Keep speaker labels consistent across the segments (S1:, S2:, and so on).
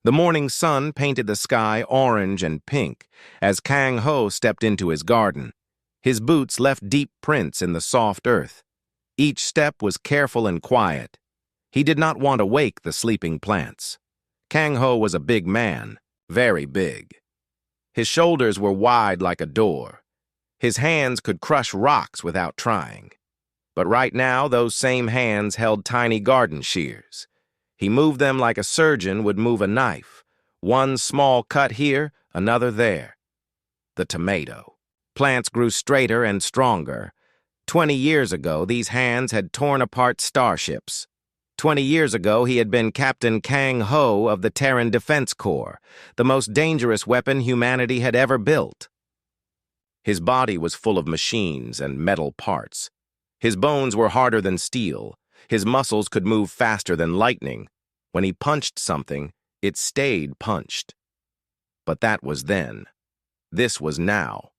S1: The morning sun painted the sky orange and pink as Kang Ho stepped into his garden. His boots left deep prints in the soft earth. Each step was careful and quiet. He did not want to wake the sleeping plants. Kang Ho was a big man, very big. His shoulders were wide like a door. His hands could crush rocks without trying. But right now, those same hands held tiny garden shears. He moved them like a surgeon would move a knife. One small cut here, another there. The tomato. Plants grew straighter and stronger. 20 years ago, these hands had torn apart starships. 20 years ago, he had been Captain Kang Ho of the Terran Defense Corps, the most dangerous weapon humanity had ever built. His body was full of machines and metal parts. His bones were harder than steel. His muscles could move faster than lightning. When he punched something, it stayed punched. But that was then. This was now.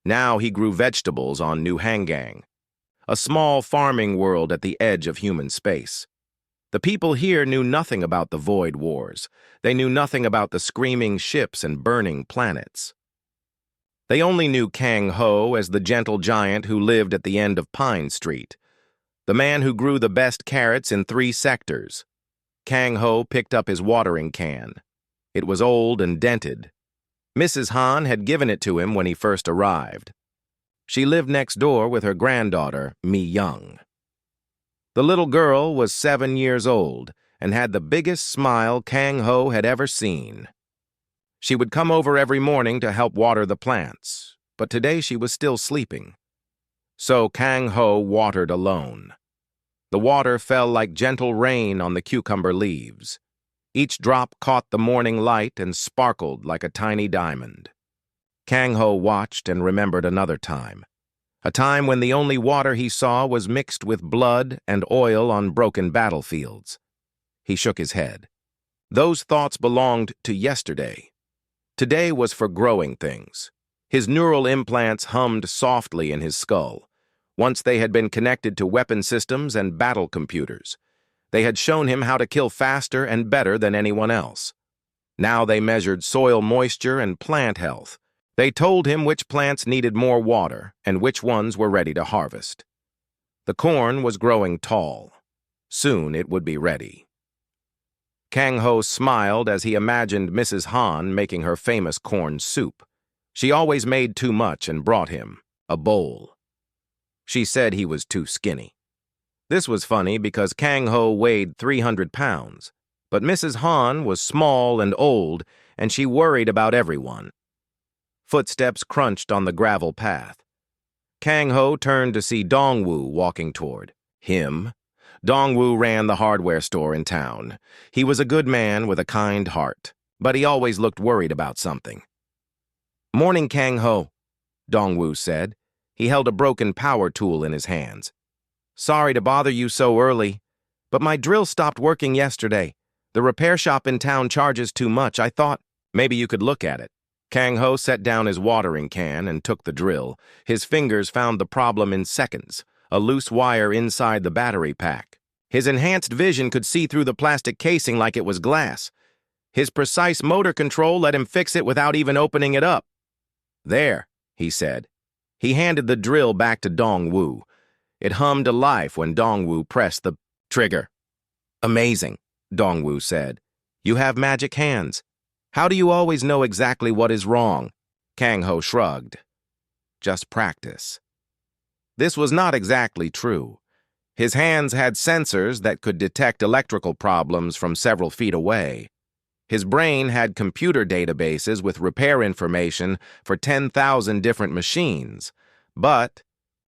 S1: Now he grew vegetables on New Hangang, a small farming world at the edge of human space. The people here knew nothing about the Void Wars. They knew nothing about the screaming ships and burning planets. They only knew Kang Ho as the gentle giant who lived at the end of Pine Street, the man who grew the best carrots in 3 sectors. Kang Ho picked up his watering can. It was old and dented. Mrs. Han had given it to him when he first arrived. She lived next door with her granddaughter, Mi Young. The little girl was 7 years old and had the biggest smile Kang Ho had ever seen. She would come over every morning to help water the plants, but today she was still sleeping. So Kang Ho watered alone. The water fell like gentle rain on the cucumber leaves. Each drop caught the morning light and sparkled like a tiny diamond. Kang Ho watched and remembered another time. A time when the only water he saw was mixed with blood and oil on broken battlefields. He shook his head. Those thoughts belonged to yesterday. Today was for growing things. His neural implants hummed softly in his skull. Once they had been connected to weapon systems and battle computers. They had shown him how to kill faster and better than anyone else. Now they measured soil moisture and plant health. They told him which plants needed more water and which ones were ready to harvest. The corn was growing tall. Soon it would be ready. Kang Ho smiled as he imagined Mrs. Han making her famous corn soup. She always made too much and brought him a bowl. She said he was too skinny. This was funny because Kang Ho weighed 300 pounds, but Mrs. Han was small and old, and she worried about everyone. Footsteps crunched on the gravel path. Kang Ho turned to see Dongwu walking toward him. Dongwu ran the hardware store in town. He was a good man with a kind heart, but he always looked worried about something. "Morning, Kang Ho," Dongwu said. He held a broken power tool in his hands. "Sorry to bother you so early, but my drill stopped working yesterday. The repair shop in town charges too much. I thought maybe you could look at it." Kang Ho set down his watering can and took the drill. His fingers found the problem in seconds, a loose wire inside the battery pack. His enhanced vision could see through the plastic casing like it was glass. His precise motor control let him fix it without even opening it up. "There," he said. He handed the drill back to Dongwu. It hummed to life when Dongwu pressed the trigger. "Amazing," Dongwu said. "You have magic hands. How do you always know exactly what is wrong?" Kang Ho shrugged. "Just practice." This was not exactly true. His hands had sensors that could detect electrical problems from several feet away. His brain had computer databases with repair information for 10,000 different machines. But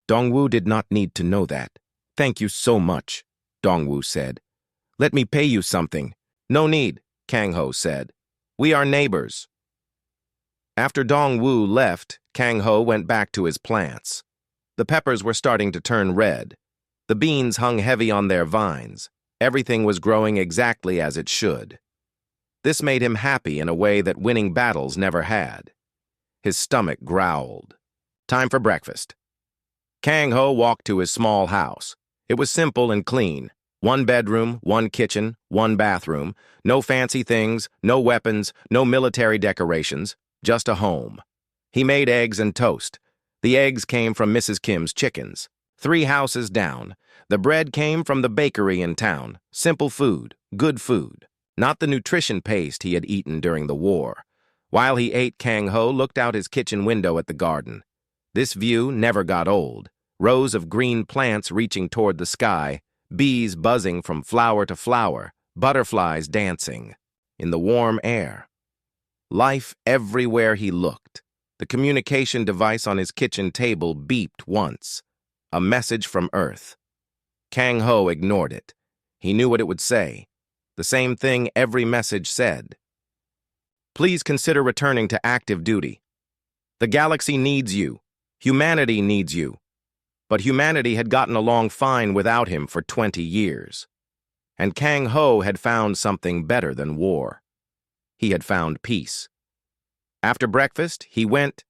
S1: Dongwu did not need to know that. "Thank you so much," Dongwu said. "Let me pay you something." "No need," Kang Ho said. "We are neighbors." After Dongwu left, Kang Ho went back to his plants. The peppers were starting to turn red. The beans hung heavy on their vines. Everything was growing exactly as it should. This made him happy in a way that winning battles never had. His stomach growled. Time for breakfast. Kang Ho walked to his small house. It was simple and clean. One bedroom, one kitchen, one bathroom. No fancy things, no weapons, no military decorations, just a home. He made eggs and toast. The eggs came from Mrs. Kim's chickens. 3 houses down. The bread came from the bakery in town. Simple food, good food. Not the nutrition paste he had eaten during the war. While he ate, Kang Ho looked out his kitchen window at the garden. This view never got old. Rows of green plants reaching toward the sky, bees buzzing from flower to flower, butterflies dancing in the warm air. Life everywhere he looked. The communication device on his kitchen table beeped once. A message from Earth. Kang Ho ignored it. He knew what it would say. The same thing every message said. Please consider returning to active duty. The galaxy needs you. Humanity needs you. But humanity had gotten along fine without him for 20 years. And Kang Ho had found something better than war. He had found peace. After breakfast, he went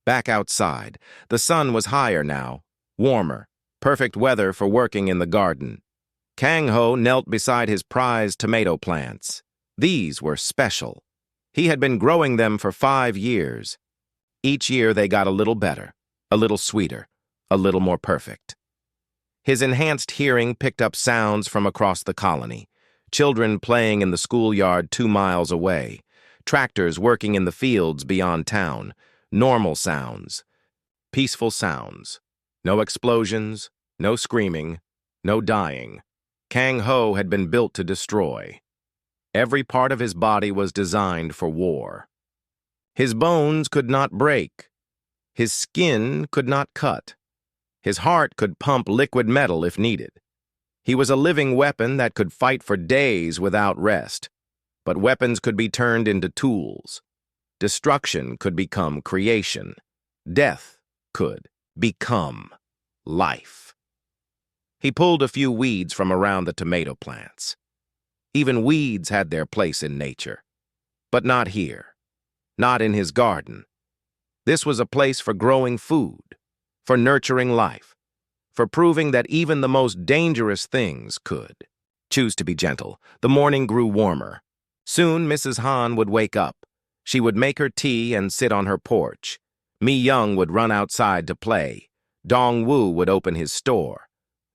S1: back outside. The sun was higher now, warmer, perfect weather for working in the garden. Kang Ho knelt beside his prized tomato plants. These were special. He had been growing them for 5 years. Each year they got a little better, a little sweeter, a little more perfect. His enhanced hearing picked up sounds from across the colony. Children playing in the schoolyard 2 miles away. Tractors working in the fields beyond town. Normal sounds. Peaceful sounds. No explosions, no screaming, no dying. Kang Ho had been built to destroy. Every part of his body was designed for war. His bones could not break. His skin could not cut. His heart could pump liquid metal if needed. He was a living weapon that could fight for days without rest. But weapons could be turned into tools. Destruction could become creation. Death could become life. He pulled a few weeds from around the tomato plants. Even weeds had their place in nature. But not here. Not in his garden. This was a place for growing food, for nurturing life, for proving that even the most dangerous things could. Choose to be gentle. The morning grew warmer. Soon Mrs. Han would wake up. She would make her tea and sit on her porch. Mi Young would run outside to play. Dong Wu would open his store.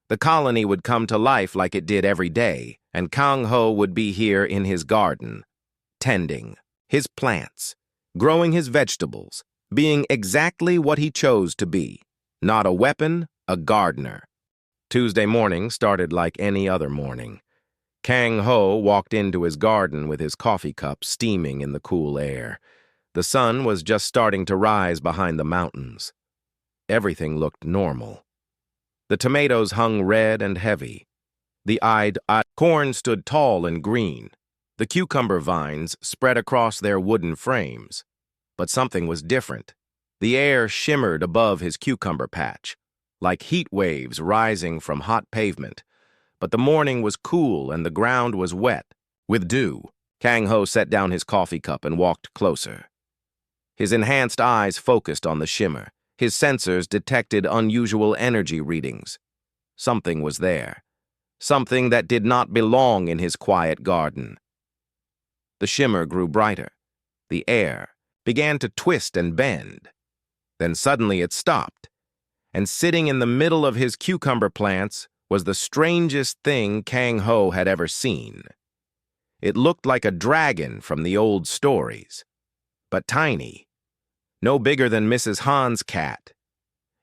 S1: The colony would come to life like it did every day, and Kang Ho would be here in his garden, tending his plants, growing his vegetables, being exactly what he chose to be. Not a weapon, a gardener. Tuesday morning started like any other morning. Kang Ho walked into his garden with his coffee cup steaming in the cool air. The sun was just starting to rise behind the mountains. Everything looked normal. The tomatoes hung red and heavy. The corn stood tall and green. The cucumber vines spread across their wooden frames. But something was different. The air shimmered above his cucumber patch, like heat waves rising from hot pavement. But the morning was cool and the ground was wet with dew. Kang Ho set down his coffee cup and walked closer. His enhanced eyes focused on the shimmer. His sensors detected unusual energy readings. Something was there. Something that did not belong in his quiet garden. The shimmer grew brighter. The air began to twist and bend. Then suddenly it stopped. And sitting in the middle of his cucumber plants was the strangest thing Kang Ho had ever seen. It looked like a dragon from the old stories, but tiny. No bigger than Mrs. Han's cat.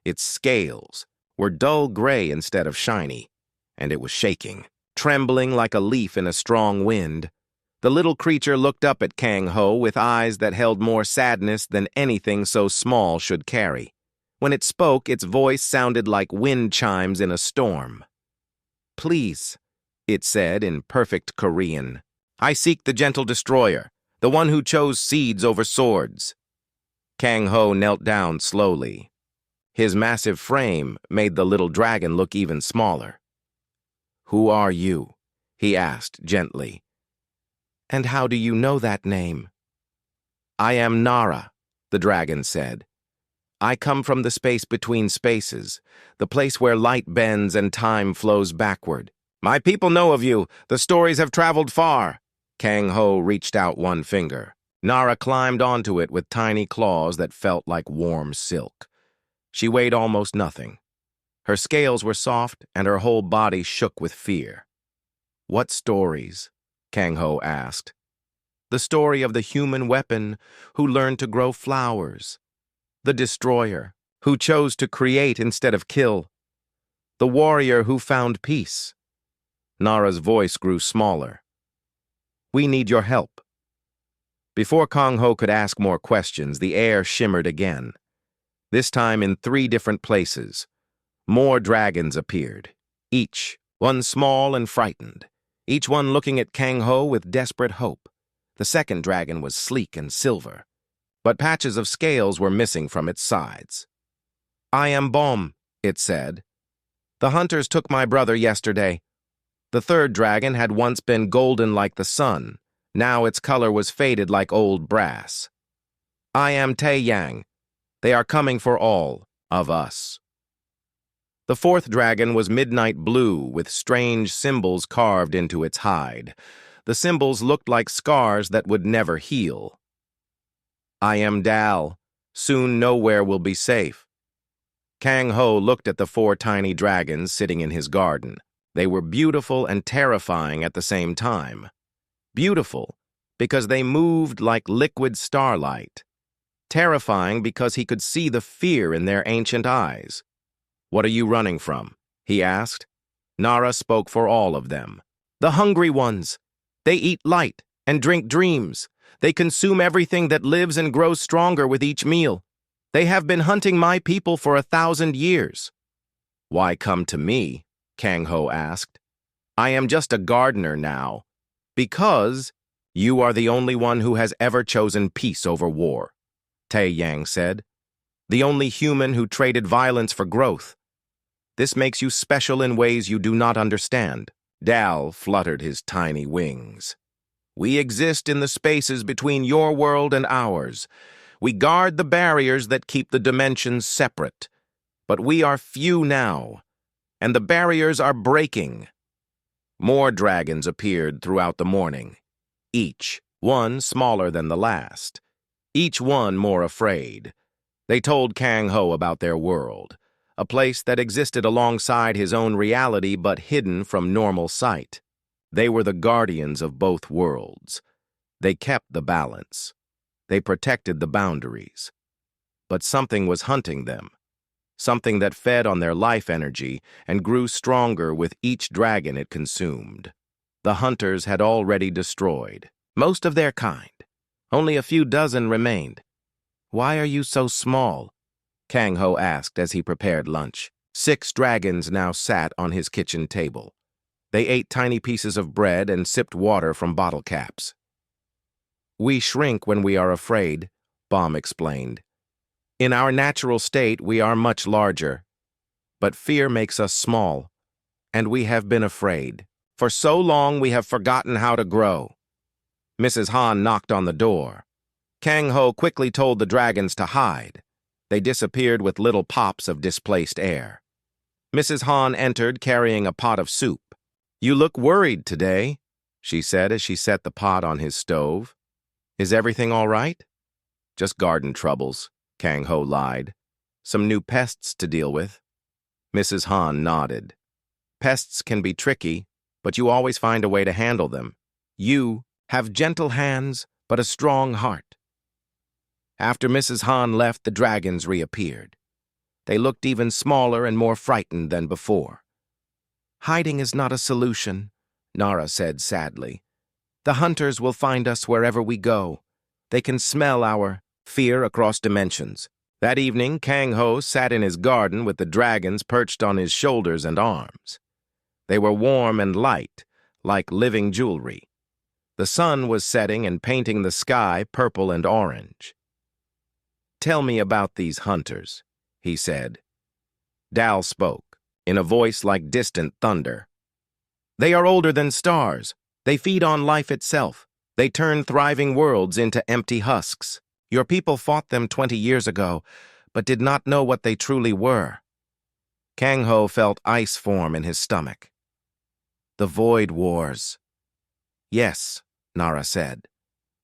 S1: Its scales were dull gray instead of shiny, and it was shaking, trembling like a leaf in a strong wind. The little creature looked up at Kang Ho with eyes that held more sadness than anything so small should carry. When it spoke, its voice sounded like wind chimes in a storm. "Please," it said in perfect Korean, "I seek the gentle destroyer, the one who chose seeds over swords." Kang Ho knelt down slowly. His massive frame made the little dragon look even smaller. "Who are you?" he asked gently. "And how do you know that name?" "I am Nara," the dragon said. "I come from the space between spaces, the place where light bends and time flows backward. My people know of you. The stories have traveled far. Kang Ho reached out one finger. Nara climbed onto it with tiny claws that felt like warm silk. She weighed almost nothing. Her scales were soft, and her whole body shook with fear. What stories? Kang Ho asked. The story of the human weapon who learned to grow flowers. The destroyer who chose to create instead of kill. The warrior who found peace. Nara's voice grew smaller. We need your help. Before Kang Ho could ask more questions, the air shimmered again. This time in 3 different places. More dragons appeared, each one small and frightened, each one looking at Kang Ho with desperate hope. The second dragon was sleek and silver, but patches of scales were missing from its sides. I am Bom, it said. The hunters took my brother yesterday. The third dragon had once been golden like the sun. Now its color was faded like old brass. I am Tae Yang. They are coming for all of us. The fourth dragon was midnight blue with strange symbols carved into its hide. The symbols looked like scars that would never heal. I am Dal. Soon nowhere will be safe. Kang Ho looked at the 4 tiny dragons sitting in his garden. They were beautiful and terrifying at the same time. Beautiful because they moved like liquid starlight. Terrifying because he could see the fear in their ancient eyes. What are you running from? He asked. Nara spoke for all of them. The hungry ones. They eat light and drink dreams. They consume everything that lives and grows stronger with each meal. They have been hunting my people for 1,000 years. Why come to me? Kang Ho asked. I am just a gardener now. Because you are the only one who has ever chosen peace over war, Tae Yang said. The only human who traded violence for growth. This makes you special in ways you do not understand. Dal fluttered his tiny wings. We exist in the spaces between your world and ours. We guard the barriers that keep the dimensions separate. But we are few now, and the barriers are breaking. More dragons appeared throughout the morning, each one smaller than the last, each one more afraid. They told Kang Ho about their world, a place that existed alongside his own reality but hidden from normal sight. They were the guardians of both worlds. They kept the balance. They protected the boundaries. But something was hunting them. Something that fed on their life energy and grew stronger with each dragon it consumed. The hunters had already destroyed most of their kind. Only a few dozen remained. Why are you so small? Kang Ho asked as he prepared lunch. 6 dragons now sat on his kitchen table. They ate tiny pieces of bread and sipped water from bottle caps. We shrink when we are afraid, Bom explained. In our natural state, we are much larger. But fear makes us small, and we have been afraid. For so long, we have forgotten how to grow. Mrs. Han knocked on the door. Kang Ho quickly told the dragons to hide. They disappeared with little pops of displaced air. Mrs. Han entered carrying a pot of soup. You look worried today, she said as she set the pot on his stove. Is everything all right? Just garden troubles, Kang Ho lied. Some new pests to deal with. Mrs. Han nodded. Pests can be tricky, but you always find a way to handle them. You have gentle hands, but a strong heart. After Mrs. Han left, the dragons reappeared. They looked even smaller and more frightened than before. Hiding is not a solution, Nara said sadly. The hunters will find us wherever we go. They can smell our fear across dimensions. That evening, Kang Ho sat in his garden with the dragons perched on his shoulders and arms. They were warm and light, like living jewelry. The sun was setting and painting the sky purple and orange. Tell me about these hunters, he said. Dal spoke, in a voice like distant thunder. They are older than stars. They feed on life itself. They turn thriving worlds into empty husks. Your people fought them 20 years ago, but did not know what they truly were. Kang Ho felt ice form in his stomach. The Void Wars. Yes, Nara said.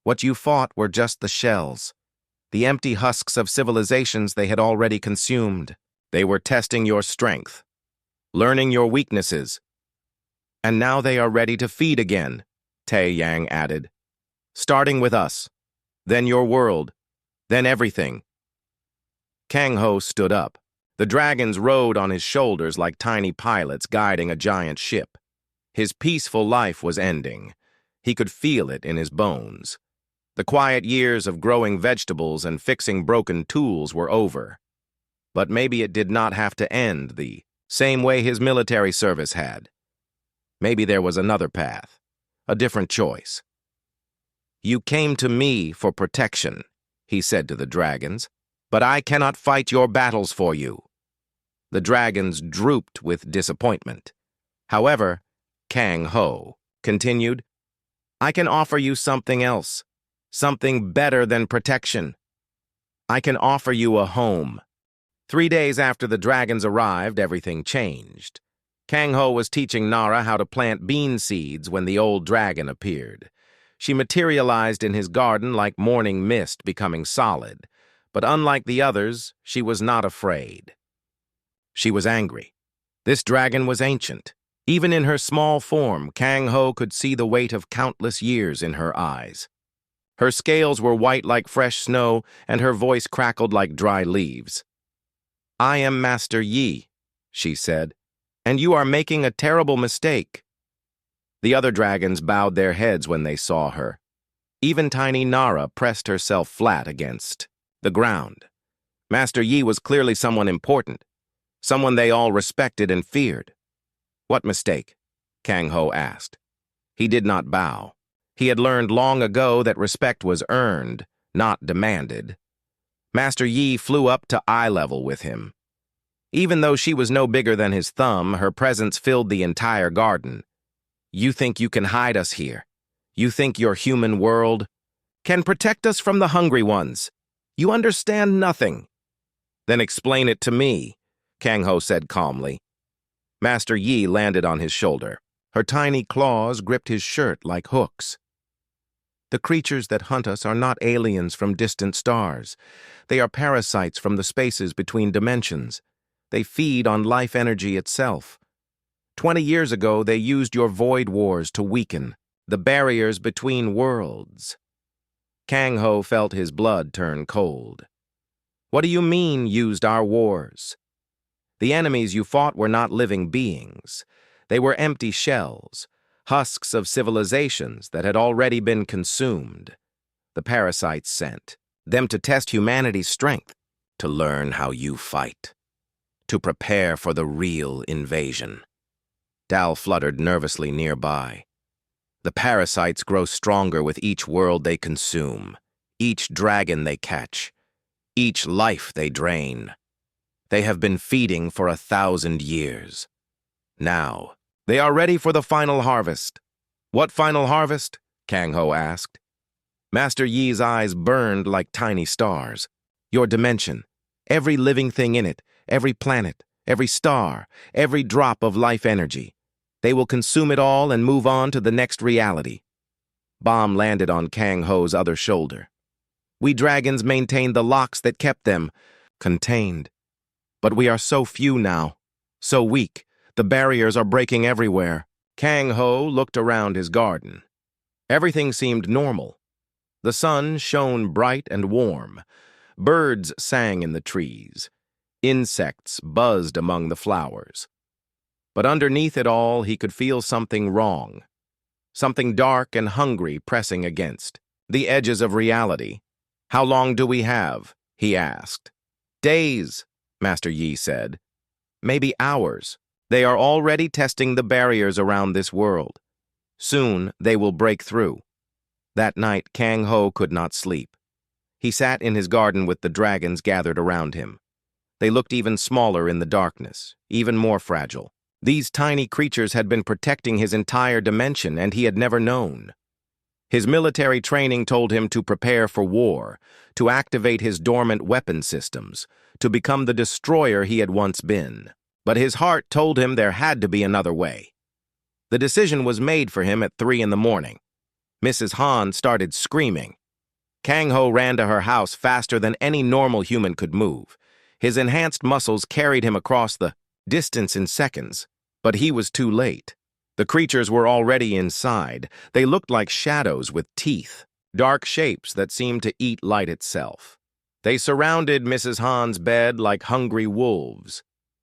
S1: What you fought were just the shells, the empty husks of civilizations they had already consumed. They were testing your strength, learning your weaknesses. And now they are ready to feed again, Tae Yang added. Starting with us, then your world, then everything. Kang Ho stood up. The dragons rode on his shoulders like tiny pilots guiding a giant ship. His peaceful life was ending. He could feel it in his bones. The quiet years of growing vegetables and fixing broken tools were over. But maybe it did not have to end the same way his military service had. Maybe there was another path, a different choice. You came to me for protection, he said to the dragons, but I cannot fight your battles for you. The dragons drooped with disappointment. However, Kang Ho continued, I can offer you something else, something better than protection. I can offer you a home. 3 days after the dragons arrived, everything changed. Kang Ho was teaching Nara how to plant bean seeds when the old dragon appeared. She materialized in his garden like morning mist becoming solid, but unlike the others, she was not afraid. She was angry. This dragon was ancient. Even in her small form, Kang Ho could see the weight of countless years in her eyes. Her scales were white like fresh snow, and her voice crackled like dry leaves. I am Master Yi, she said, and you are making a terrible mistake. The other dragons bowed their heads when they saw her. Even tiny Nara pressed herself flat against the ground. Master Yi was clearly someone important, someone they all respected and feared. What mistake? Kang Ho asked. He did not bow. He had learned long ago that respect was earned, not demanded. Master Yi flew up to eye level with him. Even though she was no bigger than his thumb, her presence filled the entire garden. You think you can hide us here? You think your human world can protect us from the hungry ones? You understand nothing. Then explain it to me, Kang Ho said calmly. Master Yi landed on his shoulder. Her tiny claws gripped his shirt like hooks. The creatures that hunt us are not aliens from distant stars. They are parasites from the spaces between dimensions. They feed on life energy itself. 20 years ago, they used your void wars to weaken the barriers between worlds. Kang Ho felt his blood turn cold. What do you mean, used our wars? The enemies you fought were not living beings. They were empty shells, husks of civilizations that had already been consumed. The parasites sent them to test humanity's strength, to learn how you fight, to prepare for the real invasion. Dal fluttered nervously nearby. The parasites grow stronger with each world they consume, each dragon they catch, each life they drain. They have been feeding for 1,000 years. Now, they are ready for the final harvest. What final harvest? Kang Ho asked. Master Yi's eyes burned like tiny stars. Your dimension, every living thing in it, every planet, every star, every drop of life energy. They will consume it all and move on to the next reality. Bomb landed on Kang Ho's other shoulder. We dragons maintained the locks that kept them contained. But we are so few now, so weak. The barriers are breaking everywhere. Kang Ho looked around his garden. Everything seemed normal. The sun shone bright and warm. Birds sang in the trees. Insects buzzed among the flowers. But underneath it all, he could feel something wrong. Something dark and hungry pressing against the edges of reality. How long do we have? He asked. Days, Master Yi said. Maybe hours. They are already testing the barriers around this world. Soon they will break through. That night, Kang Ho could not sleep. He sat in his garden with the dragons gathered around him. They looked even smaller in the darkness, even more fragile. These tiny creatures had been protecting his entire dimension, and he had never known. His military training told him to prepare for war, to activate his dormant weapon systems, to become the destroyer he had once been. But his heart told him there had to be another way. The decision was made for him at 3 in the morning. Mrs. Han started screaming. Kang Ho ran to her house faster than any normal human could move. His enhanced muscles carried him across the distance in seconds, but he was too late. The creatures were already inside. They looked like shadows with teeth, dark shapes that seemed to eat light itself. They surrounded Mrs. Han's bed like hungry wolves.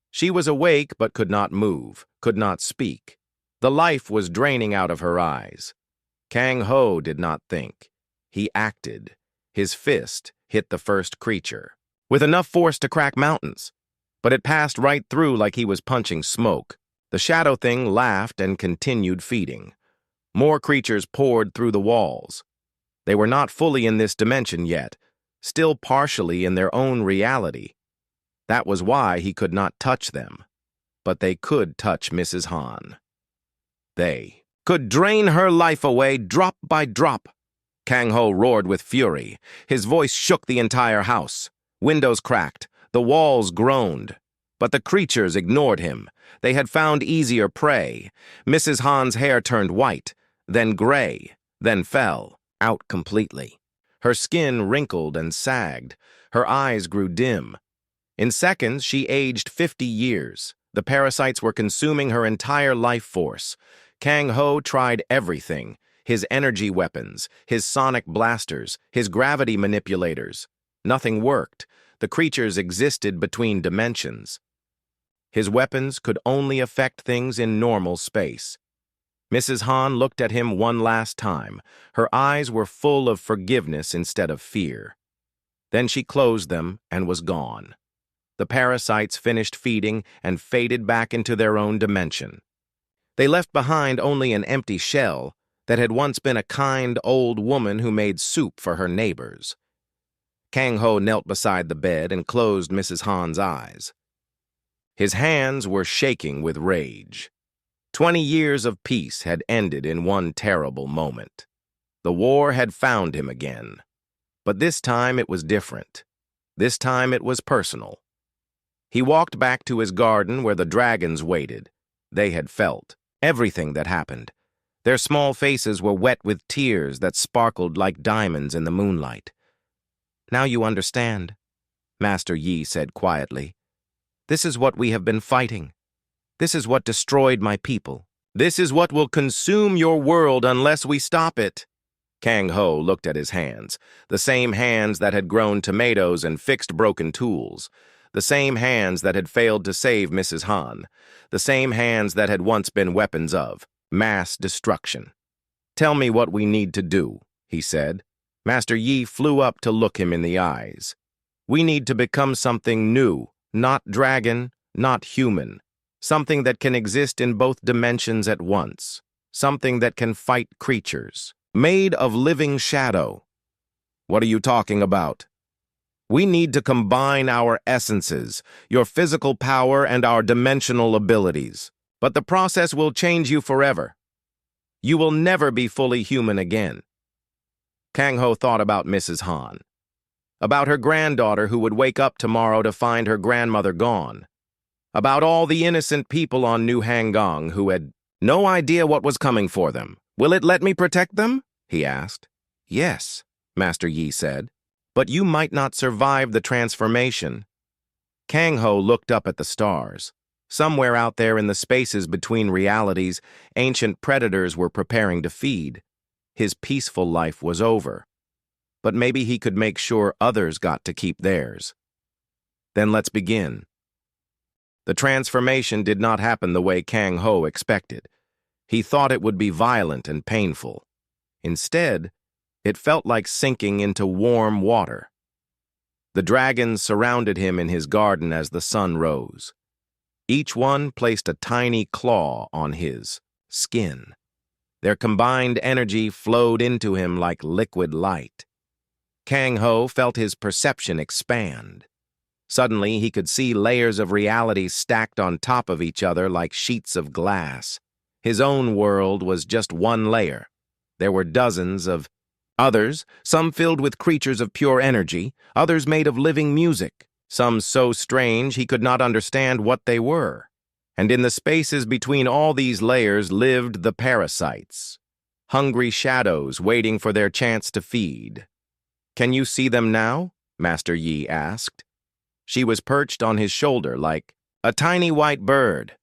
S1: She was awake but could not move, could not speak. The life was draining out of her eyes. Kang Ho did not think. He acted. His fist hit the first creature, with enough force to crack mountains. But it passed right through like he was punching smoke. The shadow thing laughed and continued feeding. More creatures poured through the walls. They were not fully in this dimension yet, still partially in their own reality. That was why he could not touch them. But they could touch Mrs. Han. They could drain her life away drop by drop. Kang Ho roared with fury. His voice shook the entire house. Windows cracked. The walls groaned. But the creatures ignored him. They had found easier prey. Mrs. Han's hair turned white, then gray, then fell out completely. Her skin wrinkled and sagged. Her eyes grew dim. In seconds, she aged 50 years. The parasites were consuming her entire life force. Kang Ho tried everything. His energy weapons, his sonic blasters, his gravity manipulators. Nothing worked. The creatures existed between dimensions. His weapons could only affect things in normal space. Mrs. Han looked at him one last time. Her eyes were full of forgiveness instead of fear. Then she closed them and was gone. The parasites finished feeding and faded back into their own dimension. They left behind only an empty shell that had once been a kind old woman who made soup for her neighbors. Kang Ho knelt beside the bed and closed Mrs. Han's eyes. His hands were shaking with rage. 20 years of peace had ended in one terrible moment. The war had found him again. But this time it was different. This time it was personal. He walked back to his garden where the dragons waited. They had felt everything that happened. Their small faces were wet with tears that sparkled like diamonds in the moonlight. "Now you understand," Master Yi said quietly. "This is what we have been fighting. This is what destroyed my people. This is what will consume your world unless we stop it." Kang Ho looked at his hands, the same hands that had grown tomatoes and fixed broken tools, the same hands that had failed to save Mrs. Han, the same hands that had once been weapons of mass destruction. "Tell me what we need to do," he said. Master Yi flew up to look him in the eyes. "We need to become something new, not dragon, not human. Something that can exist in both dimensions at once. Something that can fight creatures. Made of living shadow." "What are you talking about?" "We need to combine our essences, your physical power and our dimensional abilities. But the process will change you forever. You will never be fully human again." Kang Ho thought about Mrs. Han. About her granddaughter who would wake up tomorrow to find her grandmother gone. About all the innocent people on New Hangang who had no idea what was coming for them. "Will it let me protect them?" he asked. "Yes," Master Yi said. "But you might not survive the transformation." Kang Ho looked up at the stars. Somewhere out there in the spaces between realities, ancient predators were preparing to feed. His peaceful life was over. But maybe he could make sure others got to keep theirs. "Then let's begin." The transformation did not happen the way Kang Ho expected. He thought it would be violent and painful. Instead, it felt like sinking into warm water. The dragons surrounded him in his garden as the sun rose. Each one placed a tiny claw on his skin. Their combined energy flowed into him like liquid light. Kang Ho felt his perception expand. Suddenly, he could see layers of reality stacked on top of each other like sheets of glass. His own world was just one layer. There were dozens of others, some filled with creatures of pure energy, others made of living music, some so strange he could not understand what they were. And in the spaces between all these layers lived the parasites, hungry shadows waiting for their chance to feed. "Can you see them now?" Master Yi asked. She was perched on his shoulder like a tiny white bird.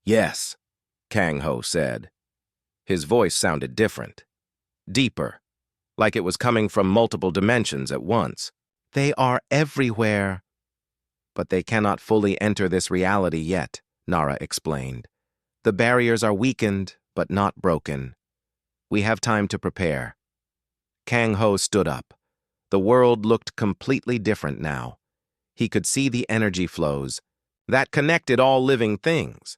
S1: "Yes," Kang Ho said. His voice sounded different, deeper, like it was coming from multiple dimensions at once. "They are everywhere. But they cannot fully enter this reality yet," Nara explained. "The barriers are weakened, but not broken. We have time to prepare." Kang Ho stood up. The world looked completely different now. He could see the energy flows that connected all living things,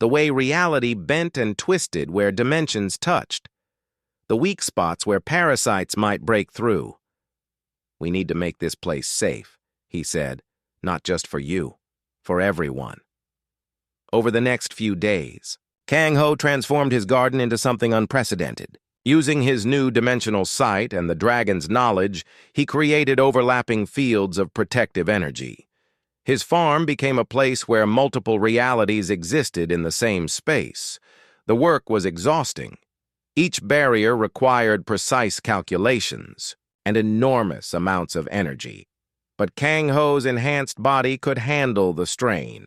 S1: the way reality bent and twisted where dimensions touched, the weak spots where parasites might break through. "We need to make this place safe," he said, "not just for you, for everyone." Over the next few days, Kang Ho transformed his garden into something unprecedented. Using his new dimensional sight and the dragon's knowledge, he created overlapping fields of protective energy. His farm became a place where multiple realities existed in the same space. The work was exhausting. Each barrier required precise calculations and enormous amounts of energy. But Kang Ho's enhanced body could handle the strain,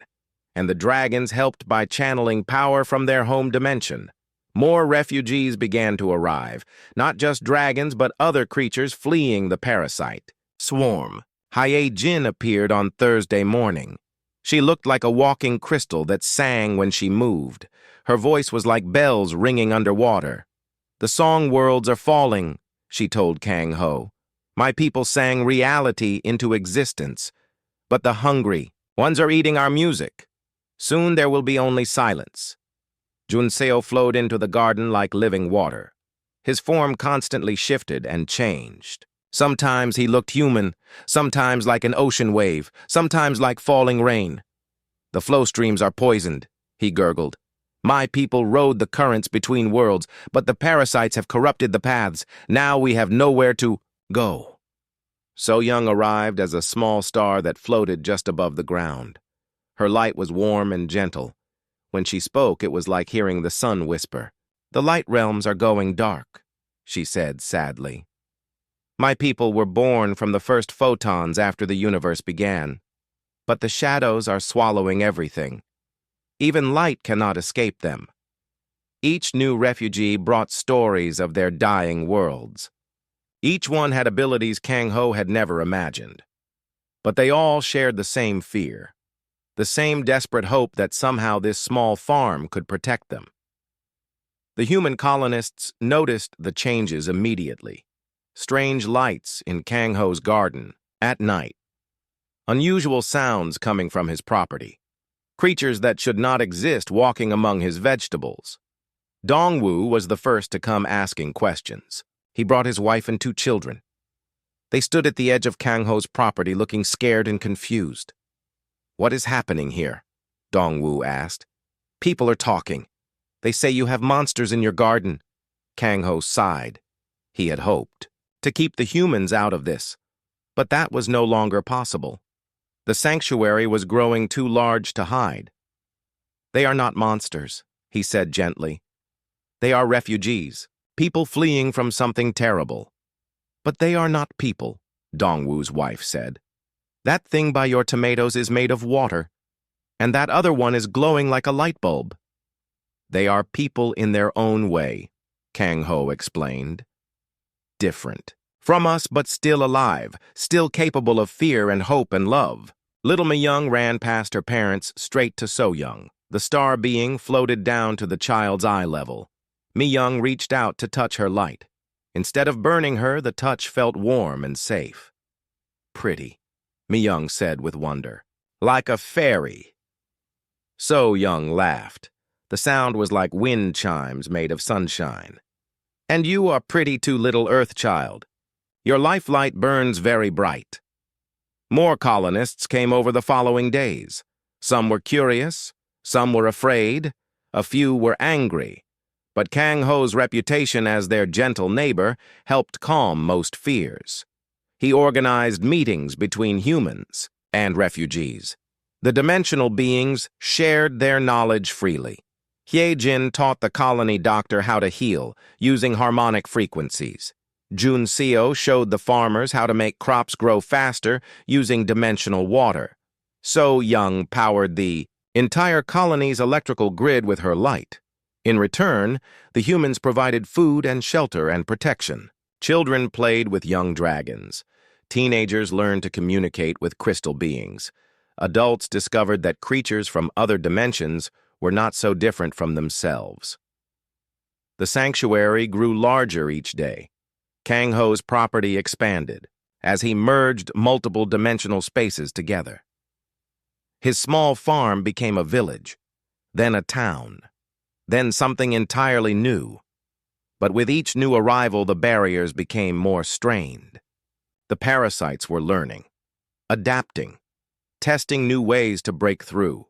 S1: and the dragons helped by channeling power from their home dimension. More refugees began to arrive, not just dragons but other creatures fleeing the parasite. Swarm. Haye Jin appeared on Thursday morning. She looked like a walking crystal that sang when she moved. Her voice was like bells ringing underwater. "The song worlds are falling," she told Kang Ho. "My people sang reality into existence. But the hungry ones are eating our music. Soon there will be only silence." Junseo flowed into the garden like living water. His form constantly shifted and changed. Sometimes he looked human, sometimes like an ocean wave, sometimes like falling rain. "The flow streams are poisoned," he gurgled. "My people rode the currents between worlds, but the parasites have corrupted the paths. Now we have nowhere to go." So Young arrived as a small star that floated just above the ground. Her light was warm and gentle. When she spoke, it was like hearing the sun whisper. "The light realms are going dark," she said sadly. "My people were born from the first photons after the universe began. But the shadows are swallowing everything. Even light cannot escape them." Each new refugee brought stories of their dying worlds. Each one had abilities Kang Ho had never imagined. But they all shared the same fear, the same desperate hope that somehow this small farm could protect them. The human colonists noticed the changes immediately. Strange lights in Kang Ho's garden at night. Unusual sounds coming from his property. Creatures that should not exist walking among his vegetables. Dongwu was the first to come asking questions. He brought his wife and 2 children. They stood at the edge of Kang Ho's property looking scared and confused. "What is happening here?" Dongwu asked. "People are talking. They say you have monsters in your garden." Kang Ho sighed. He had hoped to keep the humans out of this, but that was no longer possible. The sanctuary was growing too large to hide. "They are not monsters," he said gently. "They are refugees, people fleeing from something terrible." "But they are not people," Dongwu's wife said. "That thing by your tomatoes is made of water, and that other one is glowing like a light bulb." "They are people in their own way," Kang Ho explained. "Different from us, but still alive, still capable of fear and hope and love." Little Mi-young ran past her parents straight to So-young. The star being floated down to the child's eye level. Mi-young reached out to touch her light. Instead of burning her, the touch felt warm and safe. "Pretty," Mi-young said with wonder. "Like a fairy." So-young laughed. The sound was like wind chimes made of sunshine. "And you are pretty too, little Earth child. Your life light burns very bright." More colonists came over the following days. Some were curious, some were afraid, a few were angry. But Kang Ho's reputation as their gentle neighbor helped calm most fears. He organized meetings between humans and refugees. The dimensional beings shared their knowledge freely. Hyejin taught the colony doctor how to heal, using harmonic frequencies. Junseo showed the farmers how to make crops grow faster, using dimensional water. So Young powered the entire colony's electrical grid with her light. In return, the humans provided food and shelter and protection. Children played with young dragons. Teenagers learned to communicate with crystal beings. Adults discovered that creatures from other dimensions were not so different from themselves. The sanctuary grew larger each day. Kang Ho's property expanded as he merged multiple dimensional spaces together. His small farm became a village, then a town, then something entirely new. But with each new arrival, the barriers became more strained. The parasites were learning, adapting, testing new ways to break through.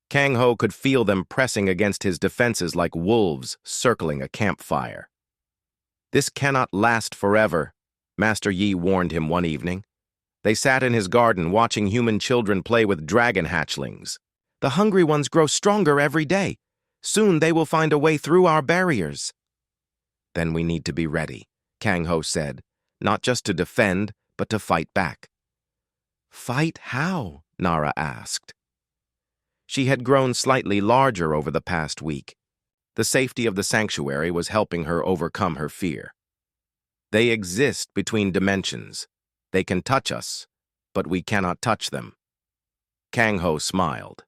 S1: Kang Ho could feel them pressing against his defenses like wolves circling a campfire. "This cannot last forever," Master Yi warned him one evening. They sat in his garden watching human children play with dragon hatchlings. "The hungry ones grow stronger every day. Soon they will find a way through our barriers." "Then we need to be ready," Kang Ho said, "not just to defend, but to fight back." "Fight how?" Nara asked. She had grown slightly larger over the past week. The safety of the sanctuary was helping her overcome her fear. "They exist between dimensions. They can touch us, but we cannot touch them." Kang Ho smiled.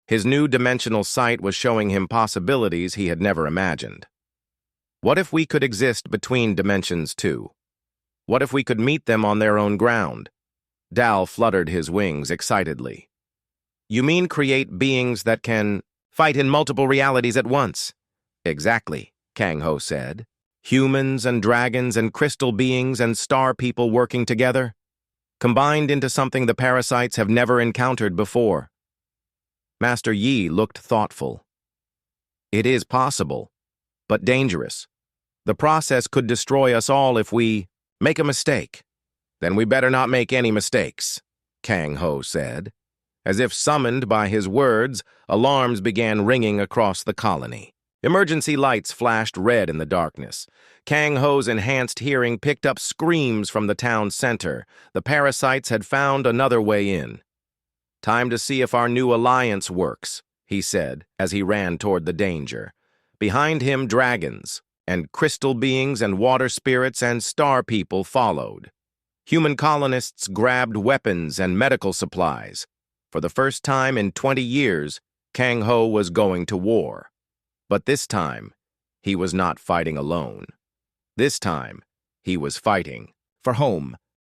S1: His new dimensional sight was showing him possibilities he had never imagined. What if we could exist between dimensions too? What if we could meet them on their own ground? Dal fluttered his wings excitedly. "You mean create beings that can fight in multiple realities at once?" "Exactly," Kang Ho said. "Humans and dragons and crystal beings and star people working together, combined into something the parasites have never encountered before." Master Yi looked thoughtful. "It is possible, but dangerous. The process could destroy us all if we make a mistake." "Then we better not make any mistakes," Kang Ho said. As if summoned by his words, alarms began ringing across the colony. Emergency lights flashed red in the darkness. Kang Ho's enhanced hearing picked up screams from the town center. The parasites had found another way in. "Time to see if our new alliance works," he said as he ran toward the danger. Behind him, dragons, and crystal beings and water spirits and star people followed. Human colonists grabbed weapons and medical supplies. For the first time in 20 years, Kang Ho was going to war. But this time, he was not fighting alone. This time, he was fighting for home.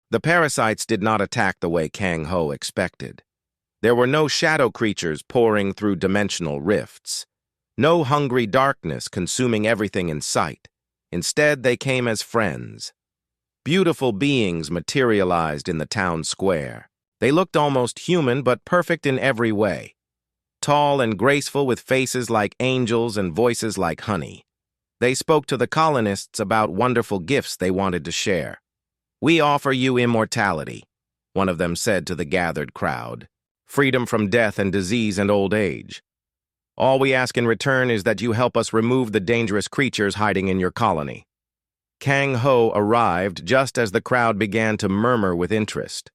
S1: The parasites did not attack the way Kang Ho expected. There were no shadow creatures pouring through dimensional rifts. No hungry darkness consuming everything in sight. Instead, they came as friends. Beautiful beings materialized in the town square. They looked almost human, but perfect in every way. Tall and graceful with faces like angels and voices like honey. They spoke to the colonists about wonderful gifts they wanted to share. "We offer you immortality," one of them said to the gathered crowd. "Freedom from death and disease and old age. All we ask in return is that you help us remove the dangerous creatures hiding in your colony." Kang Ho arrived just as the crowd began to murmur with interest.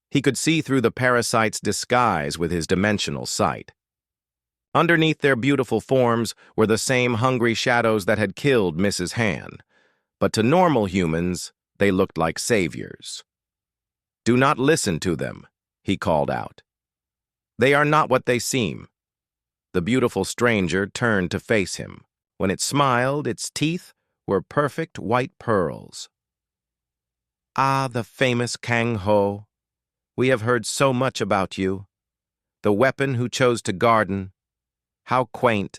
S1: He could see through the parasite's disguise with his dimensional sight. Underneath their beautiful forms were the same hungry shadows that had killed Mrs. Han. But to normal humans, they looked like saviors. "Do not listen to them," he called out. "They are not what they seem." The beautiful stranger turned to face him. When it smiled, its teeth were perfect white pearls. "Ah, the famous Kang Ho. We have heard so much about you. The weapon who chose to garden. How quaint."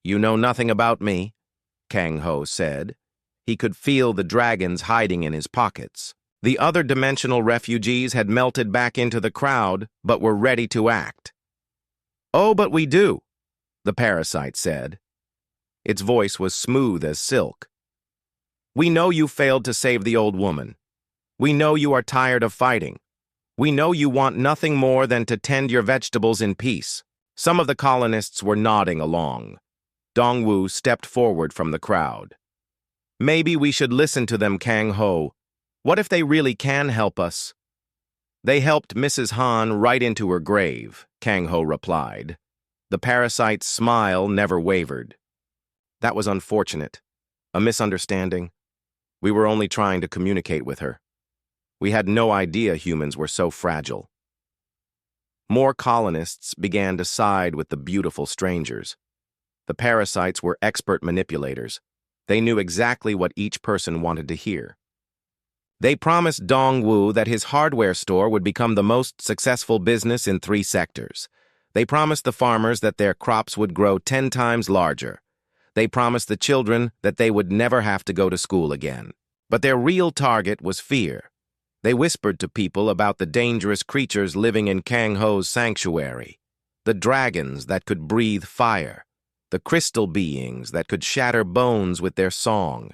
S1: "You know nothing about me," Kang Ho said. He could feel the dragons hiding in his pockets. The other dimensional refugees had melted back into the crowd, but were ready to act. "Oh, but we do," the parasite said. Its voice was smooth as silk. "We know you failed to save the old woman. We know you are tired of fighting. We know you want nothing more than to tend your vegetables in peace. Some of the colonists were nodding along. Dongwu stepped forward from the crowd. Maybe we should listen to them, Kang Ho. What if they really can help us? They helped Mrs. Han right into her grave, Kang Ho replied. The parasite's smile never wavered. That was unfortunate. A misunderstanding. We were only trying to communicate with her. We had no idea humans were so fragile. More colonists began to side with the beautiful strangers. The parasites were expert manipulators. They knew exactly what each person wanted to hear. They promised Dongwu that his hardware store would become the most successful business in 3 sectors. They promised the farmers that their crops would grow 10 times larger. They promised the children that they would never have to go to school again. But their real target was fear. They whispered to people about the dangerous creatures living in Kang Ho's sanctuary, the dragons that could breathe fire, the crystal beings that could shatter bones with their song,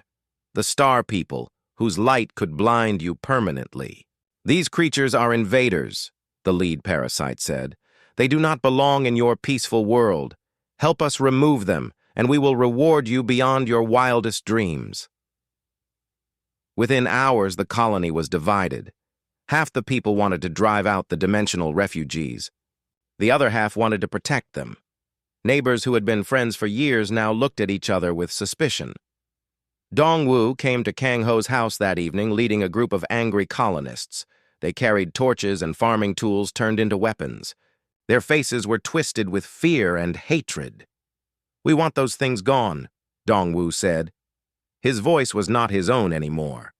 S1: the star people whose light could blind you permanently. These creatures are invaders, the lead parasite said. They do not belong in your peaceful world. Help us remove them, and we will reward you beyond your wildest dreams. Within hours, the colony was divided. Half the people wanted to drive out the dimensional refugees. The other half wanted to protect them. Neighbors who had been friends for years now looked at each other with suspicion. Dongwu came to Kang Ho's house that evening leading a group of angry colonists. They carried torches and farming tools turned into weapons. Their faces were twisted with fear and hatred. "We want those things gone," Dongwu said. His voice was not his own anymore.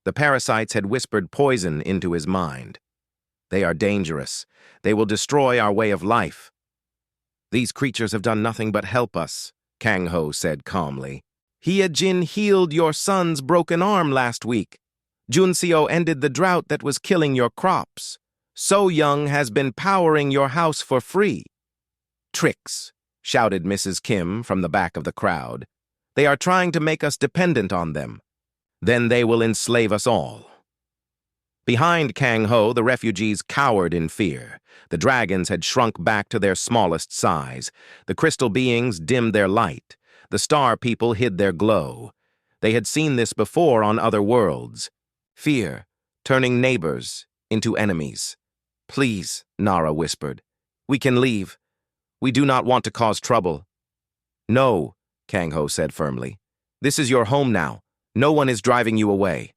S1: The parasites had whispered poison into his mind. "They are dangerous. They will destroy our way of life." "These creatures have done nothing but help us," Kang Ho said calmly. "Jin healed your son's broken arm last week. Junseo ended the drought that was killing your crops. So Young has been powering your house for free." "Tricks," shouted Mrs. Kim from the back of the crowd. "They are trying to make us dependent on them. Then they will enslave us all." Behind Kang Ho, the refugees cowered in fear. The dragons had shrunk back to their smallest size. The crystal beings dimmed their light. The star people hid their glow. They had seen this before on other worlds. Fear, turning neighbors into enemies. "Please," Nara whispered. "We can leave. We do not want to cause trouble." "No," Kang Ho said firmly. "This is your home now. No one is driving you away."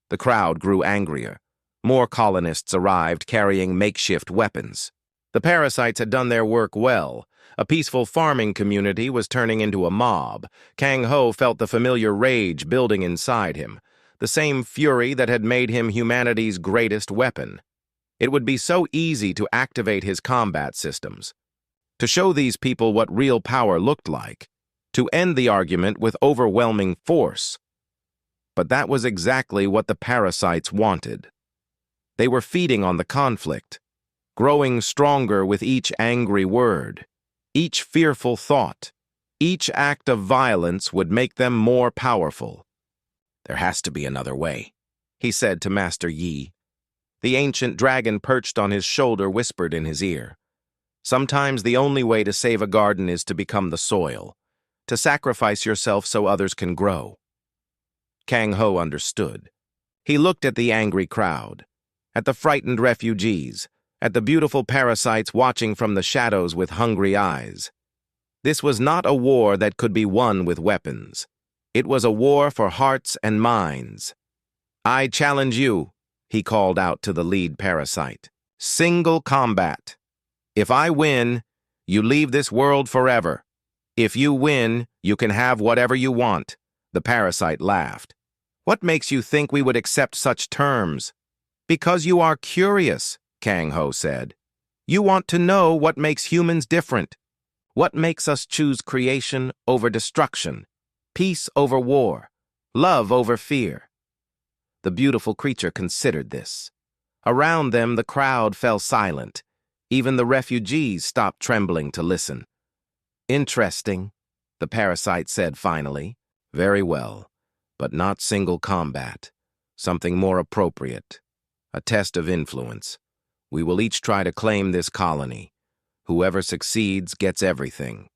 S1: The crowd grew angrier. More colonists arrived carrying makeshift weapons. The parasites had done their work well. A peaceful farming community was turning into a mob. Kang Ho felt the familiar rage building inside him, the same fury that had made him humanity's greatest weapon. It would be so easy to activate his combat systems, to show these people what real power looked like, to end the argument with overwhelming force. But that was exactly what the parasites wanted. They were feeding on the conflict, growing stronger with each angry word, each fearful thought. Each act of violence would make them more powerful. "There has to be another way," he said to Master Yi. The ancient dragon perched on his shoulder whispered in his ear. "Sometimes the only way to save a garden is to become the soil, to sacrifice yourself so others can grow." Kang Ho understood. He looked at the angry crowd, at the frightened refugees, at the beautiful parasites watching from the shadows with hungry eyes. This was not a war that could be won with weapons. It was a war for hearts and minds. "I challenge you," he called out to the lead parasite. "Single combat. If I win, you leave this world forever. If you win, you can have whatever you want." The parasite laughed. "What makes you think we would accept such terms?" "Because you are curious," Kang Ho said. "You want to know what makes humans different. What makes us choose creation over destruction, peace over war, love over fear." The beautiful creature considered this. Around them, the crowd fell silent. Even the refugees stopped trembling to listen. "Interesting," the parasite said finally. "Very well, but not single combat. Something more appropriate. A test of influence. We will each try to claim this colony. Whoever succeeds gets everything.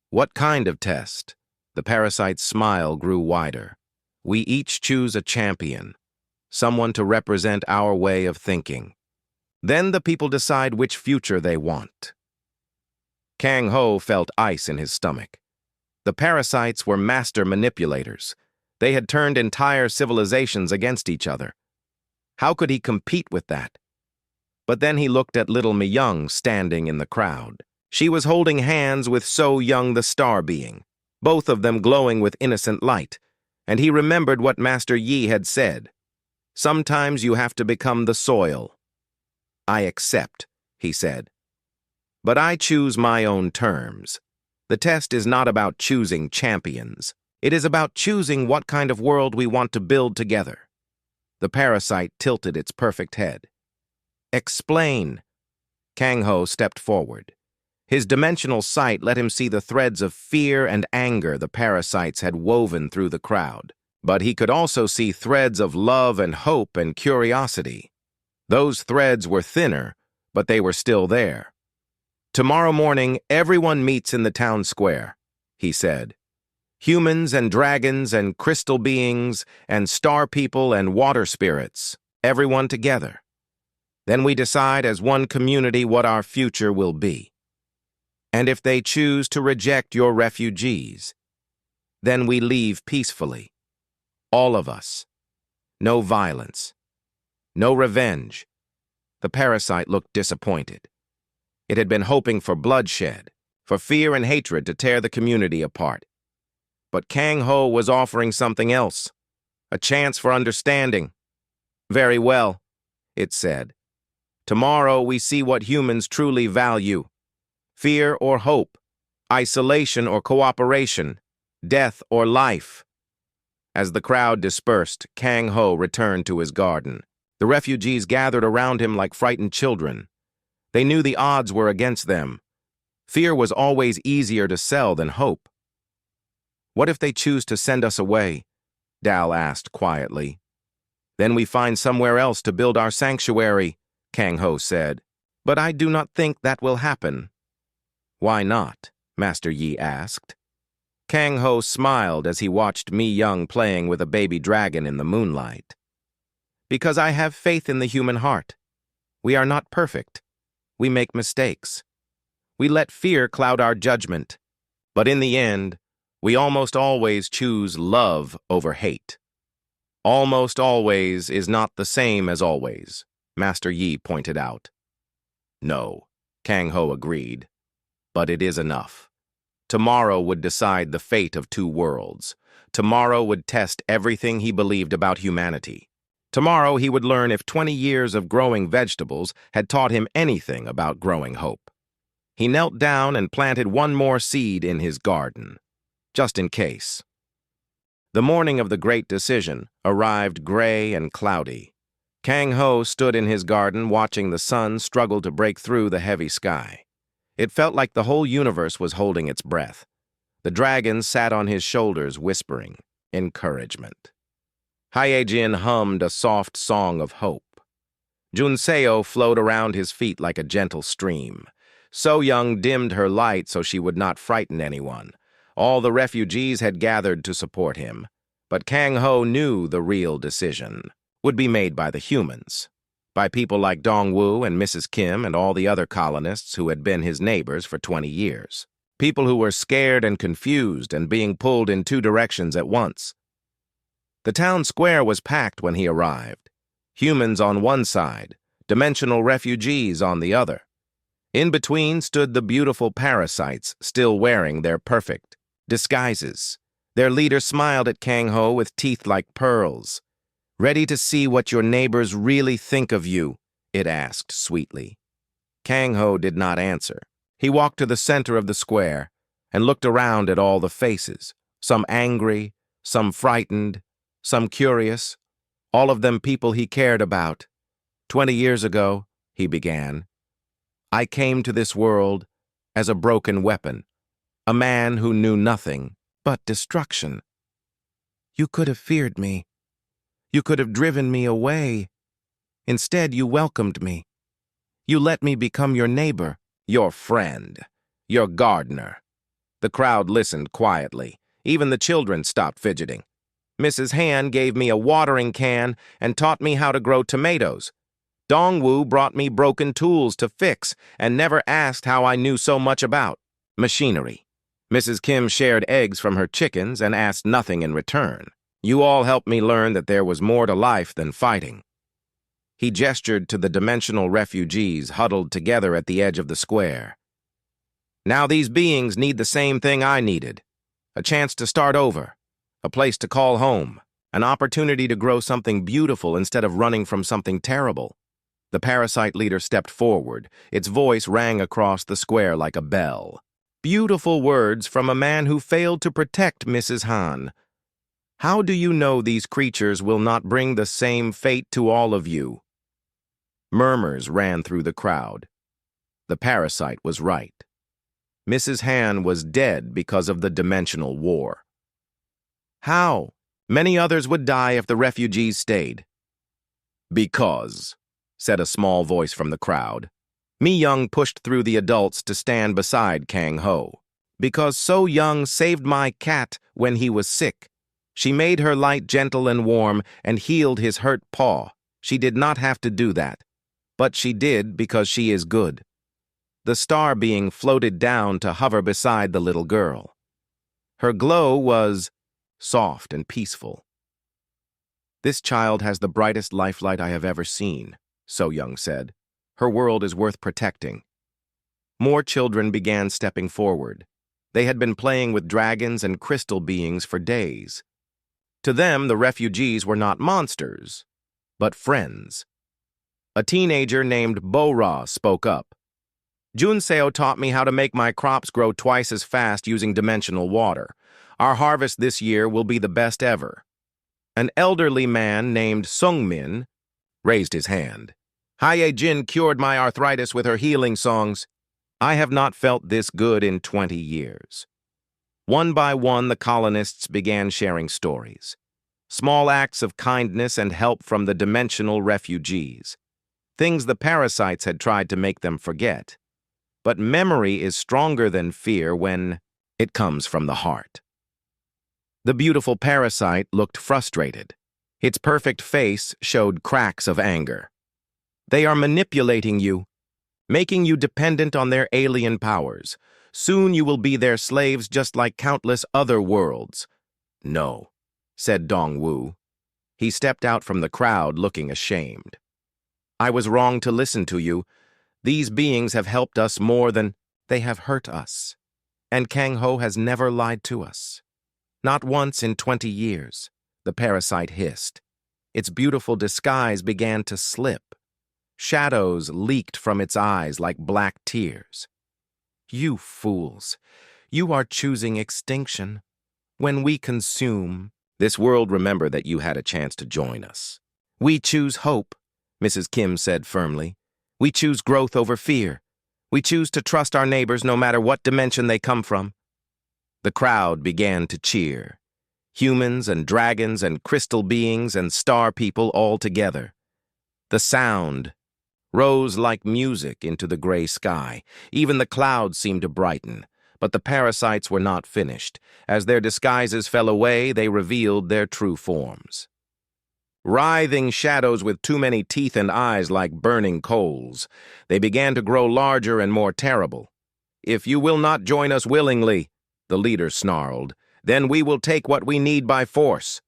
S1: What kind of test? The parasite's smile grew wider. We each choose a champion, someone to represent our way of thinking. Then the people decide which future they want. Kang Ho felt ice in his stomach. The parasites were master manipulators. They had turned entire civilizations against each other. How could he compete with that? But then he looked at little Mi-young standing in the crowd. She was holding hands with So-young the star being, both of them glowing with innocent light, and he remembered what Master Yi had said. Sometimes you have to become the soil. I accept, he said. But I choose my own terms. The test is not about choosing champions. It is about choosing what kind of world we want to build together. The parasite tilted its perfect head. Explain. Kang Ho stepped forward. His dimensional sight let him see the threads of fear and anger the parasites had woven through the crowd. But he could also see threads of love and hope and curiosity. Those threads were thinner, but they were still there. Tomorrow morning, everyone meets in the town square, he said. Humans and dragons and crystal beings and star people and water spirits, everyone together. Then we decide as one community what our future will be. And if they choose to reject your refugees, then we leave peacefully. All of us. No violence. No revenge. The parasite looked disappointed. It had been hoping for bloodshed, for fear and hatred to tear the community apart. But Kang Ho was offering something else, a chance for understanding. Very well, it said. Tomorrow we see what humans truly value. Fear or hope, isolation or cooperation, death or life. As the crowd dispersed, Kang Ho returned to his garden. The refugees gathered around him like frightened children. They knew the odds were against them. Fear was always easier to sell than hope. What if they choose to send us away? Dal asked quietly. Then we find somewhere else to build our sanctuary, Kang Ho said. But I do not think that will happen. Why not? Master Yi asked. Kang Ho smiled as he watched Mi-young playing with a baby dragon in the moonlight. Because I have faith in the human heart. We are not perfect. We make mistakes. We let fear cloud our judgment. But in the end, we almost always choose love over hate. Almost always is not the same as always, Master Yi pointed out. No, Kang Ho agreed. But it is enough. Tomorrow would decide the fate of two worlds. Tomorrow would test everything he believed about humanity. Tomorrow he would learn if 20 years of growing vegetables had taught him anything about growing hope. He knelt down and planted one more seed in his garden, just in case. The morning of the great decision arrived gray and cloudy. Kang Ho stood in his garden watching the sun struggle to break through the heavy sky. It felt like the whole universe was holding its breath. The dragon sat on his shoulders whispering encouragement. Hyejin hummed a soft song of hope. Junseo flowed around his feet like a gentle stream. So-young dimmed her light so she would not frighten anyone. All the refugees had gathered to support him. But Kang Ho knew the real decision would be made by the humans, by people like Dongwu and Mrs. Kim and all the other colonists who had been his neighbors for 20 years. People who were scared and confused and being pulled in two directions at once. The town square was packed when he arrived. Humans on one side, dimensional refugees on the other. In between stood the beautiful parasites, still wearing their perfect disguises. Their leader smiled at Kang Ho with teeth like pearls. Ready to see what your neighbors really think of you, it asked sweetly. Kang Ho did not answer. He walked to the center of the square and looked around at all the faces, some angry, some frightened, some curious, all of them people he cared about. 20 years ago, he began, I came to this world as a broken weapon, a man who knew nothing but destruction. You could have feared me. You could have driven me away. Instead, you welcomed me. You let me become your neighbor, your friend, your gardener. The crowd listened quietly. Even the children stopped fidgeting. Mrs. Han gave me a watering can and taught me how to grow tomatoes. Dongwu brought me broken tools to fix and never asked how I knew so much about machinery. Mrs. Kim shared eggs from her chickens and asked nothing in return. You all helped me learn that there was more to life than fighting. He gestured to the dimensional refugees huddled together at the edge of the square. Now these beings need the same thing I needed. A chance to start over. A place to call home. An opportunity to grow something beautiful instead of running from something terrible. The parasite leader stepped forward. Its voice rang across the square like a bell. Beautiful words from a man who failed to protect Mrs. Han. How do you know these creatures will not bring the same fate to all of you? Murmurs ran through the crowd. The parasite was right. Mrs. Han was dead because of the dimensional war. How? Many others would die if the refugees stayed. Because, said a small voice from the crowd. Mi Young pushed through the adults to stand beside Kang Ho. Because So Young saved my cat when he was sick. She made her light gentle and warm and healed his hurt paw. She did not have to do that. But she did because she is good. The star being floated down to hover beside the little girl. Her glow was soft and peaceful. This child has the brightest lifelight I have ever seen, So Young said. Her world is worth protecting. More children began stepping forward. They had been playing with dragons and crystal beings for days. To them, the refugees were not monsters, but friends. A teenager named Bo-Ra spoke up. Junseo taught me how to make my crops grow twice as fast using dimensional water. Our harvest this year will be the best ever. An elderly man named Sungmin raised his hand. Haye Jin cured my arthritis with her healing songs. I have not felt this good in 20 years. One by one, the colonists began sharing stories. Small acts of kindness and help from the dimensional refugees. Things the parasites had tried to make them forget. But memory is stronger than fear when it comes from the heart. The beautiful parasite looked frustrated. Its perfect face showed cracks of anger. They are manipulating you, making you dependent on their alien powers. Soon you will be their slaves just like countless other worlds. No, said Dongwu. He stepped out from the crowd looking ashamed. I was wrong to listen to you. These beings have helped us more than they have hurt us. And Kang Ho has never lied to us. Not once in 20 years, the parasite hissed. Its beautiful disguise began to slip. Shadows leaked from its eyes like black tears. You fools, you are choosing extinction. When we consume, this world remember that you had a chance to join us. We choose hope, Mrs. Kim said firmly. We choose growth over fear. We choose to trust our neighbors no matter what dimension they come from. The crowd began to cheer. Humans and dragons and crystal beings and star people all together. The sound rose like music into the gray sky. Even the clouds seemed to brighten. But the parasites were not finished. As their disguises fell away, they revealed their true forms. Writhing shadows with too many teeth and eyes like burning coals. They began to grow larger and more terrible. If you will not join us willingly, the leader snarled, then we will take what we need by force.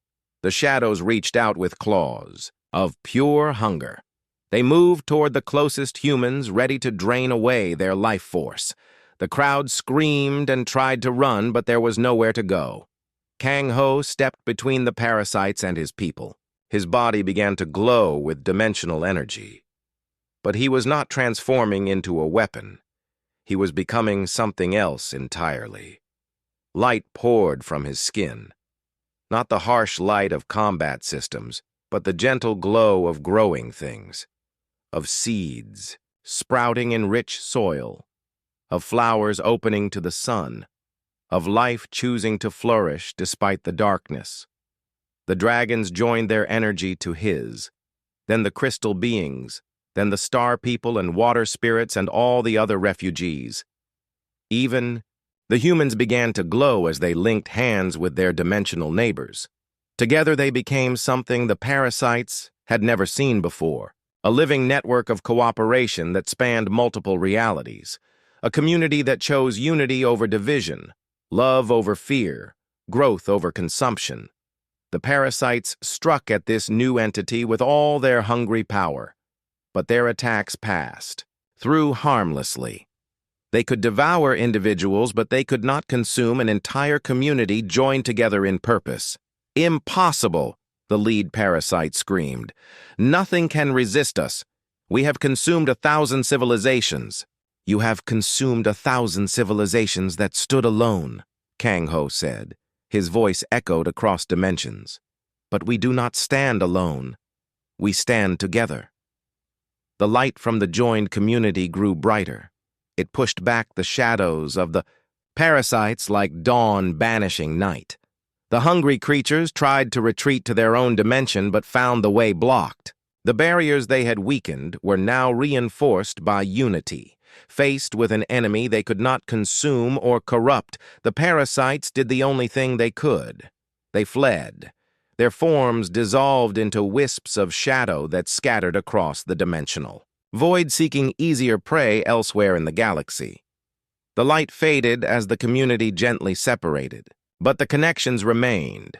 S1: The shadows reached out with claws of pure hunger. They moved toward the closest humans, ready to drain away their life force. The crowd screamed and tried to run, but there was nowhere to go. Kang Ho stepped between the parasites and his people. His body began to glow with dimensional energy. But he was not transforming into a weapon. He was becoming something else entirely. Light poured from his skin. Not the harsh light of combat systems, but the gentle glow of growing things. Of seeds sprouting in rich soil. Of flowers opening to the sun. Of life choosing to flourish despite the darkness. The dragons joined their energy to his. then the crystal beings, then the star people and water spirits and all the other refugees. Even the humans began to glow as they linked hands with their dimensional neighbors. Together they became something the parasites had never seen before, a living network of cooperation that spanned multiple realities, a community that chose unity over division, love over fear, growth over consumption. The parasites struck at this new entity with all their hungry power, but their attacks passed through harmlessly. They could devour individuals, but they could not consume an entire community joined together in purpose. Impossible, the lead parasite screamed. Nothing can resist us. We have consumed 1,000 civilizations. You have consumed 1,000 civilizations that stood alone, Kang Ho said. His voice echoed across dimensions. But we do not stand alone. We stand together. The light from the joined community grew brighter. It pushed back the shadows of the parasites like dawn banishing night. The hungry creatures tried to retreat to their own dimension but found the way blocked. The barriers they had weakened were now reinforced by unity. Faced with an enemy they could not consume or corrupt, the parasites did the only thing they could. They fled. Their forms dissolved into wisps of shadow that scattered across the dimensional void, seeking easier prey elsewhere in the galaxy. The light faded as the community gently separated, but the connections remained.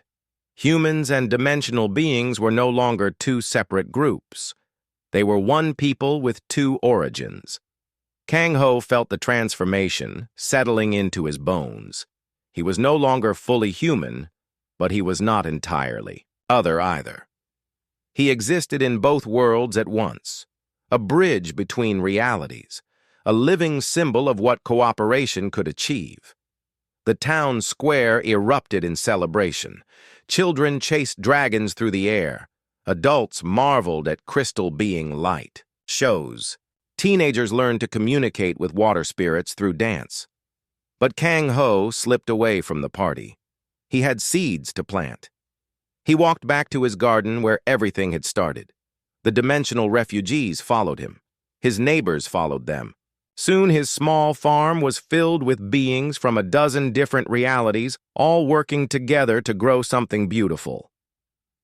S1: Humans and dimensional beings were no longer two separate groups. They were one people with two origins. Kang Ho felt the transformation settling into his bones. He was no longer fully human, but he was not entirely other either. He existed in both worlds at once, a bridge between realities, a living symbol of what cooperation could achieve. The town square erupted in celebration. Children chased dragons through the air. Adults marveled at crystal being light shows. Teenagers learned to communicate with water spirits through dance. But Kang Ho slipped away from the party. He had seeds to plant. He walked back to his garden where everything had started. The dimensional refugees followed him. His neighbors followed them. Soon his small farm was filled with beings from a dozen different realities, all working together to grow something beautiful.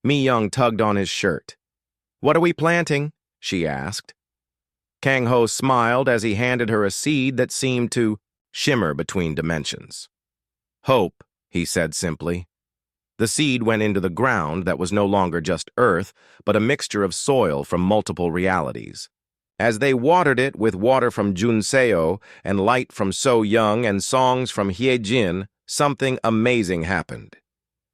S1: Mi Young tugged on his shirt. "What are we planting?" she asked. Kang Ho smiled as he handed her a seed that seemed to shimmer between dimensions. "Hope," he said simply. The seed went into the ground that was no longer just earth, but a mixture of soil from multiple realities. As they watered it with water from Junseo and light from So Young and songs from Hyejin, something amazing happened.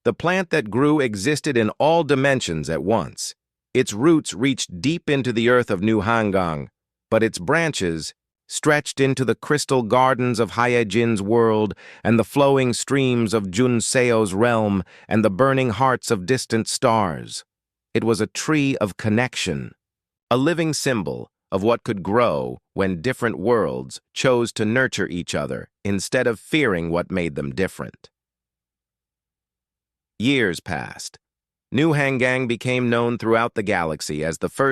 S1: The plant that grew existed in all dimensions at once. Its roots reached deep into the earth of New Hangang, but its branches stretched into the crystal gardens of Hyejin's world and the flowing streams of Junseo's realm and the burning hearts of distant stars. It was a tree of connection, a living symbol of what could grow when different worlds chose to nurture each other instead of fearing what made them different. Years passed. New Hangang became known throughout the galaxy as the first